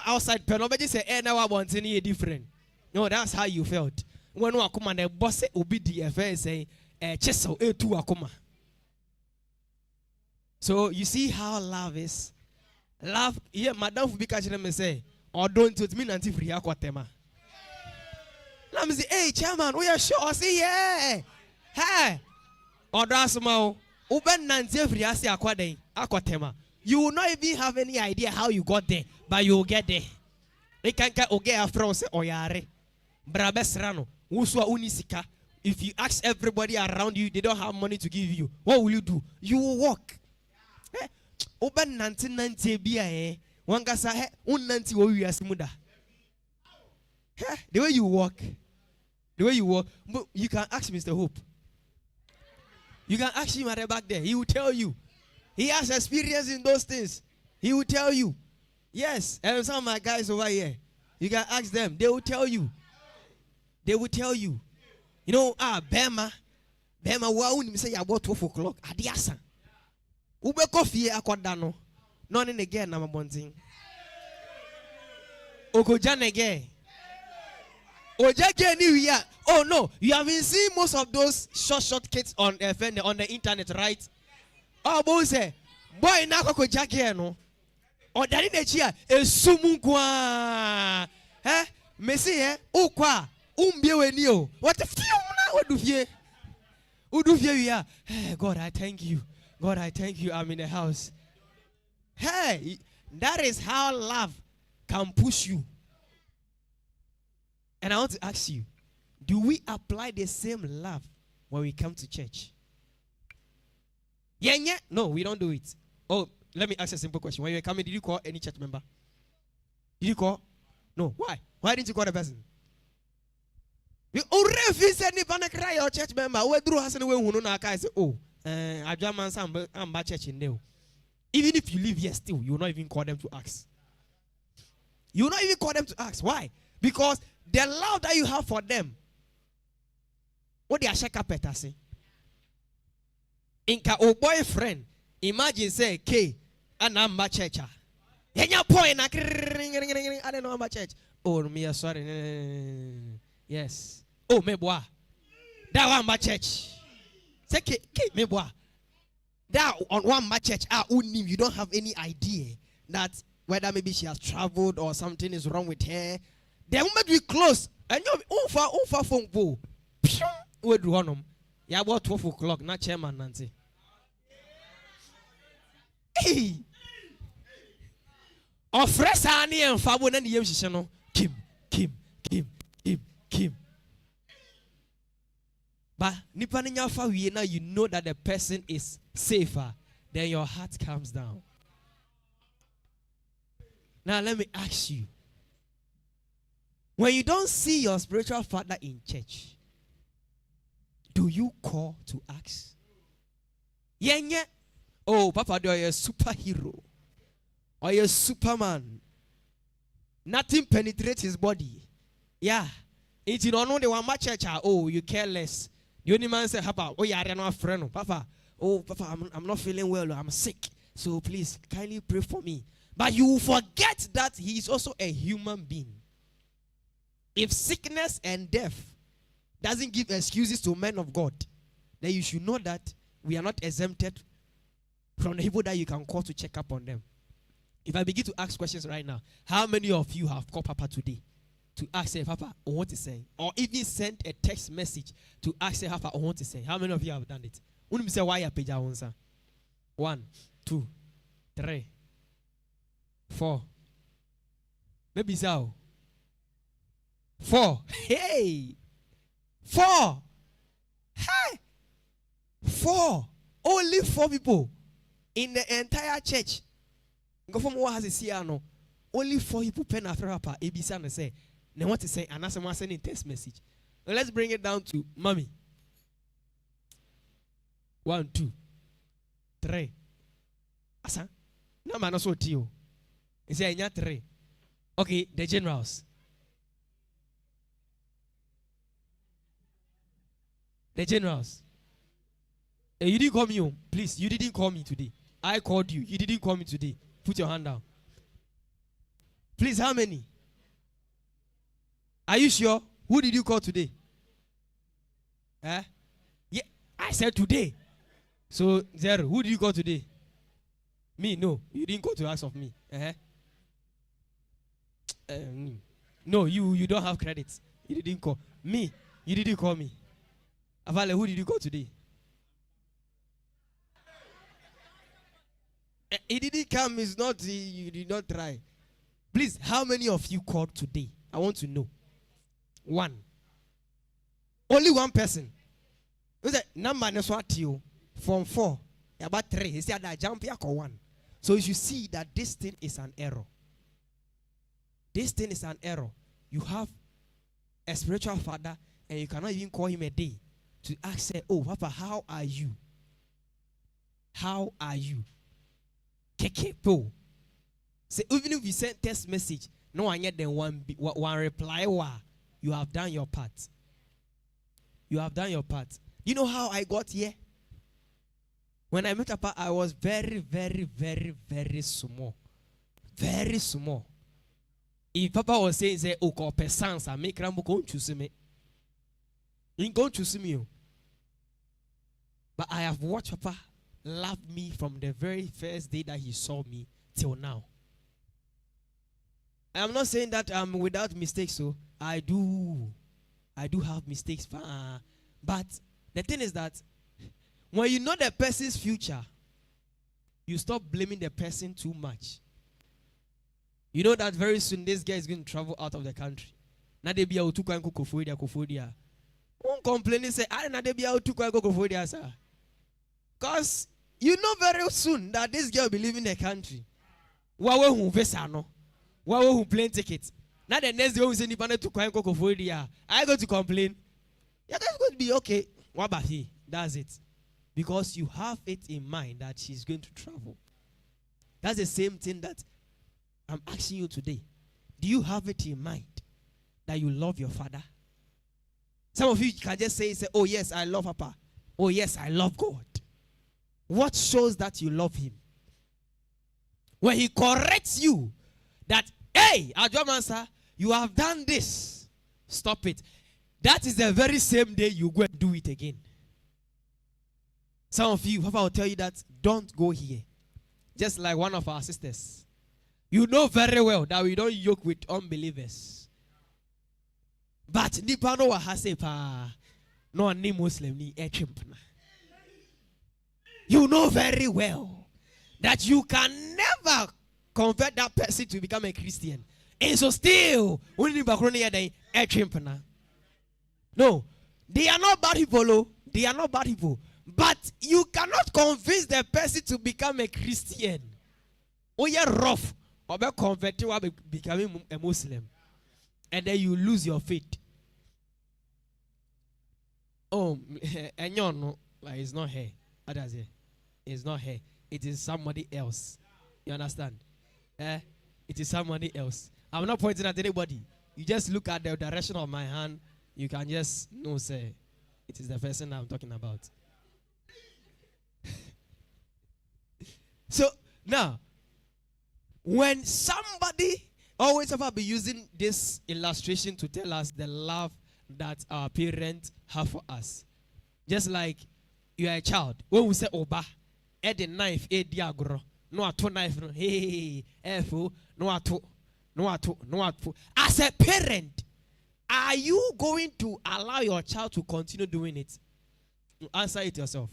outside, but nobody say, "Eh, now I want any different." No, that's how you felt when you come and the boss obi the affair say, "Chesel e tu akoma." So you see how love is. Love, yeah, Madam Fubika Chireme say, or don't it mean anti free aquatema. Let me say, hey, chairman, we are sure. I say, yeah. Hey, or that's my Uben Nanti free aquatema. You will not even have any idea how you got there, but you will get there. They can't get after us or yare. Brabesrano, Uswa Unisika. If you ask everybody around you, they don't have money to give you. What will you do? You will walk. Open 1990 bia wangasa he unnanti wo wiase muda. The way you walk, you can ask Mr. Hope. You can ask him at the back there. He will tell you. He has experience in those things. He will tell you. Yes, and some of my guys over here, you can ask them. They will tell you. They will tell you. You know, Bema, wa uni say about 12 o'clock. Adiasa. Ube coffee akwadano. None in again, I'm a bonting. Okojan again. Ojage New Year. Oh no, you have been seeing most of those short kids on the internet, right? Oh, boy say, boy na kokojage no. O dani ne chia esumukwa. Messi ukwa umbie weni o. What the film na odufie. Udufie we are. Hey, God, I thank you. God, I thank you. I'm in the house. Hey, that is how love can push you. And I want to ask you, do we apply the same love when we come to church? Yeah. No, we don't do it. Oh, let me ask a simple question. When you were coming, did you call any church member? Did you call? No. Why? Why didn't you call the person? You already said you cry your church member. We drew us away who know I say, oh, I German I'm by church in there. Even if you live here still, you will not even call them to ask. You will not even call them to ask. Why? Because the love that you have for them, what they are shaka peta say. Inka o boyfriend, imagine say K and I'm my church. Yenya point I don't know about church. Oh me sorry. Yes. Oh me boy. That one my church. Say K me boy. That on one my church you don't have any idea that whether maybe she has traveled or something is wrong with her. The moment we close, and you over phone go. We do on ya about 12 o'clock, not chairman Nancy. Hey, of fresh honey and fabo and the Yemshano. Kim. But Nipaninya Fawiena, you know that the person is safer, then your heart calms down. Now let me ask you. When you don't see your spiritual father in church, do you call to ask? Yeah. Oh, Papa, you are a superhero. Or you're a superman. Nothing penetrates his body. Yeah. It's you don't know the one my church. Oh, you care less. The only man say, Papa, oh, yeah, I don't have a friend. Papa, I'm not feeling well. I'm sick. So please, kindly pray for me. But you forget that he is also a human being. If sickness and death doesn't give excuses to men of God, then you should know that we are not exempted from the people that you can call to check up on them. If I begin to ask questions right now, how many of you have called Papa today to ask, say, Papa, I want to say, or even sent a text message to ask, say, Papa, I want to say? How many of you have done it? Unim say why page 1, 2, 3, 4. Maybe so. 4. Hey. 4. Hey. 4. Only 4 people in the entire church. Go from what has a CR. Only 4 people pen after Papa ABC and say, they want to say, and that's someone sending text message. Now let's bring it down to Mommy. 1, 2, 3. Asa? No man also Tio. He said, 3. Okay, the generals. The generals. Hey, you didn't call me home. Please, you didn't call me today. I called you. You didn't call me today. Put your hand down. Please, how many? Are you sure? Who did you call today? Yeah, I said today. So, zero. Who did you call today? Me? No. You didn't go to ask of me. No, you don't have credits. You didn't call. Me? You didn't call me. Avale, who did you call today? He didn't come. It's not, you did not try. Please, how many of you called today? I want to know. One. Only one person. Number you from 4. About 3. He said that jump here one. So you should see that this thing is an error. This thing is an error. You have a spiritual father and you cannot even call him a day to ask, say, oh, Papa, how are you? How are you? Kekepo. Say, even if you send text message, no one get then one reply. You have done your part. You have done your part. You know how I got here? When I met Papa, I was very, very, very, very small. Very small. If Papa was saying, say, oh, call persons, I make Rambo go choose me. He go choose me. But I have watched Papa love me from the very first day that he saw me till now. I'm not saying that I'm without mistakes, so I do have mistakes. But the thing is that when you know the person's future, you stop blaming the person too much. You know that very soon this guy is going to travel out of the country. Now they be out to go Kofodia. Won't complain and say, I not be out to go Kofodia, sir. Because you know very soon that this girl will be leaving the country. Wawe who vesano. Wawe who plane tickets. Now the next day we say Nipane to go Kofodia. I go to complain. Yeah, that's going to be okay. What about he? That's it. Because you have it in mind that she's going to travel. That's the same thing that I'm asking you today. Do you have it in mind that you love your father? Some of you can just say, oh yes, I love Papa. Oh yes, I love God. What shows that you love him? When he corrects you that, hey, Ajomansa, you have done this. Stop it. That is the very same day you go and do it again. Some of you, Papa will tell you that, don't go here. Just like one of our sisters. You know very well that we don't yoke with unbelievers. But Nipano Hasepa, no ni Muslim ni echimpna. You know very well that you can never convert that person to become a Christian. And so still, no, they are not bad people. They are not bad people. But you cannot convince the person to become a Christian. Oh, you're rough. Or be converting or becoming a Muslim. And then you lose your faith. Oh, and you know, like it's not her. What does it? It's not her. It is somebody else. You understand? It is somebody else. I'm not pointing at anybody. You just look at the direction of my hand. You can just know, say, it is the person I'm talking about. So, now, when somebody always ever be using this illustration to tell us the love that our parents have for us. Just like you are a child. When we say Oba, the knife, diagro. No ato knife, no hey, no ato. As a parent, are you going to allow your child to continue doing it? Answer it yourself.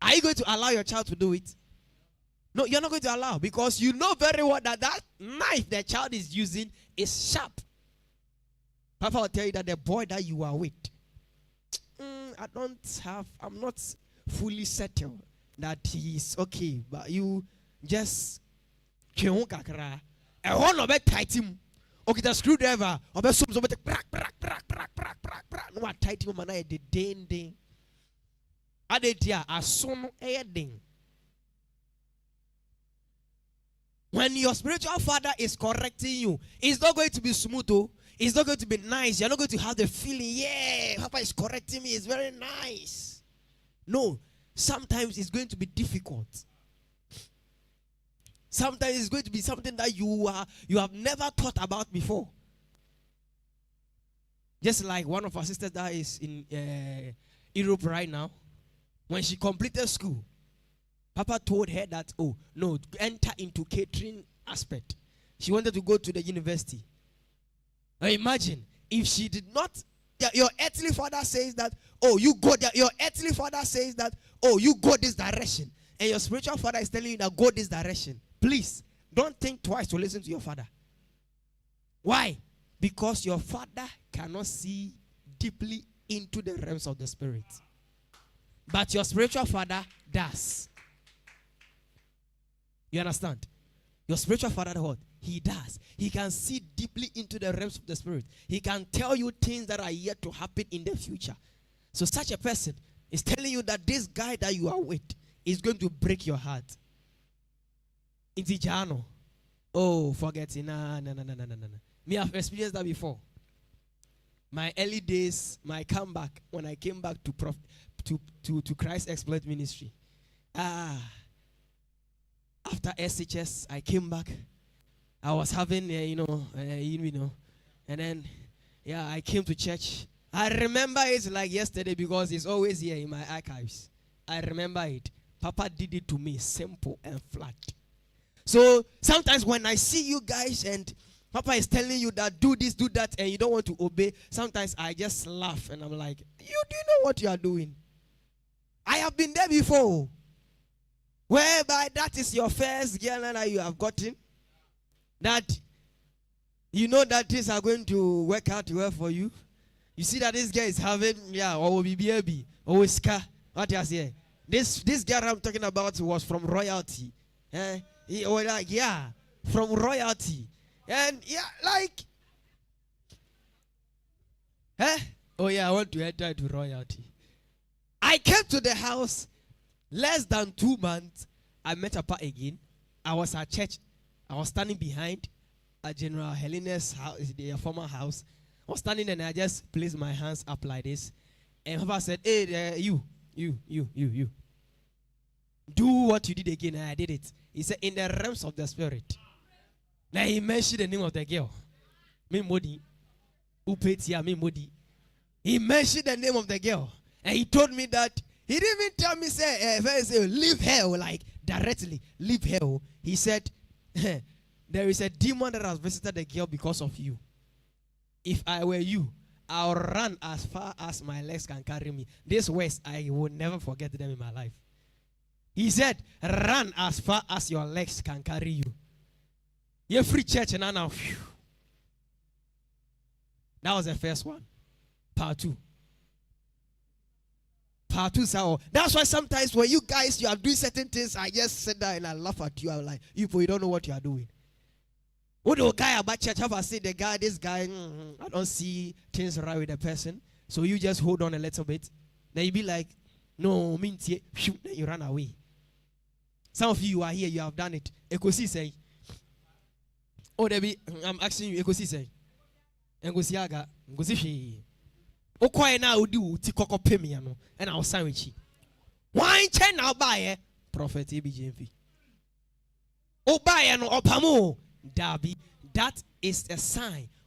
Are you going to allow your child to do it? No, you're not going to allow, because you know very well that that knife the child is using is sharp. Papa will tell you that the boy that you are with, I'm not fully settled that he is okay, but you just kakra. A one of it tight him. Okay, the screwdriver. Or be some crack. No tight him man the ding. Adetia asono ding. When your spiritual father is correcting you, it's not going to be smooth. Oh. It's not going to be nice. You're not going to have the feeling, yeah, Papa is correcting me. It's very nice. No, sometimes it's going to be difficult. Sometimes it's going to be something that you have never thought about before. Just like one of our sisters that is in Europe right now, when she completed school, Papa told her that, oh no, enter into catering aspect. She wanted to go to the university. Now imagine if she did not. Your earthly father says that, oh, you go there. Your earthly father says that, oh, you go this direction. And your spiritual father is telling you that go this direction. Please, don't think twice to listen to your father. Why? Because your father cannot see deeply into the realms of the spirit. But your spiritual father does. You understand? Your spiritual father, what? He does. He can see deeply into the realms of the spirit. He can tell you things that are yet to happen in the future. So such a person is telling you that this guy that you are with is going to break your heart. Intijano. Oh, forget it. No. Me, I've experienced that before. My early days, my comeback, when I came back to Christ Exploit Ministry. After SHS, I came back. I was having, and then, I came to church. I remember it like yesterday because it's always here in my archives. I remember it. Papa did it to me, simple and flat. So sometimes when I see you guys and Papa is telling you that do this, do that, and you don't want to obey, sometimes I just laugh and I'm like, do you know what you are doing? I have been there before. Whereby that is your first girl that you have gotten. That you know that things are going to work out well for you. You see that this girl is having, or BBB, or Ska. What you say? This girl I'm talking about was from royalty. From royalty. And I want to enter into royalty. I came to the house less than 2 months. I met Papa again. I was at church. I was standing behind General Helena's house, their former house. I was standing and I just placed my hands up like this. And Papa said, hey, you. Do what you did again. And I did it. He said, in the realms of the spirit. Now he mentioned the name of the girl. Mimodi. Upetia Mimodi. He mentioned the name of the girl. And he told me that, he didn't even tell me, say, leave her, like, directly. Leave her. He said, there is a demon that has visited the girl because of you. If I were you, I'll run as far as my legs can carry me. These words, I will never forget them in my life. He said, run as far as your legs can carry you. You're free church and now. That was the first one. Part 2. Part 2, so that's why sometimes when you guys, you are doing certain things, I just sit there and I laugh at you. I'm like, you don't know what you are doing. What the guy about church have I said, this guy, I don't see things right with the person. So you just hold on a little bit. Then you be like, no, then you run away. Some of you are here, you have done it. Ekosi say, I'm asking you, Ekosi say, Ngosiaga, Ngosishi. Okwai na odi ti kokko pemi ano and I'll sign with you. Why chen now buy Prophet EBJMV. O buy no opamo dabi. That is a sign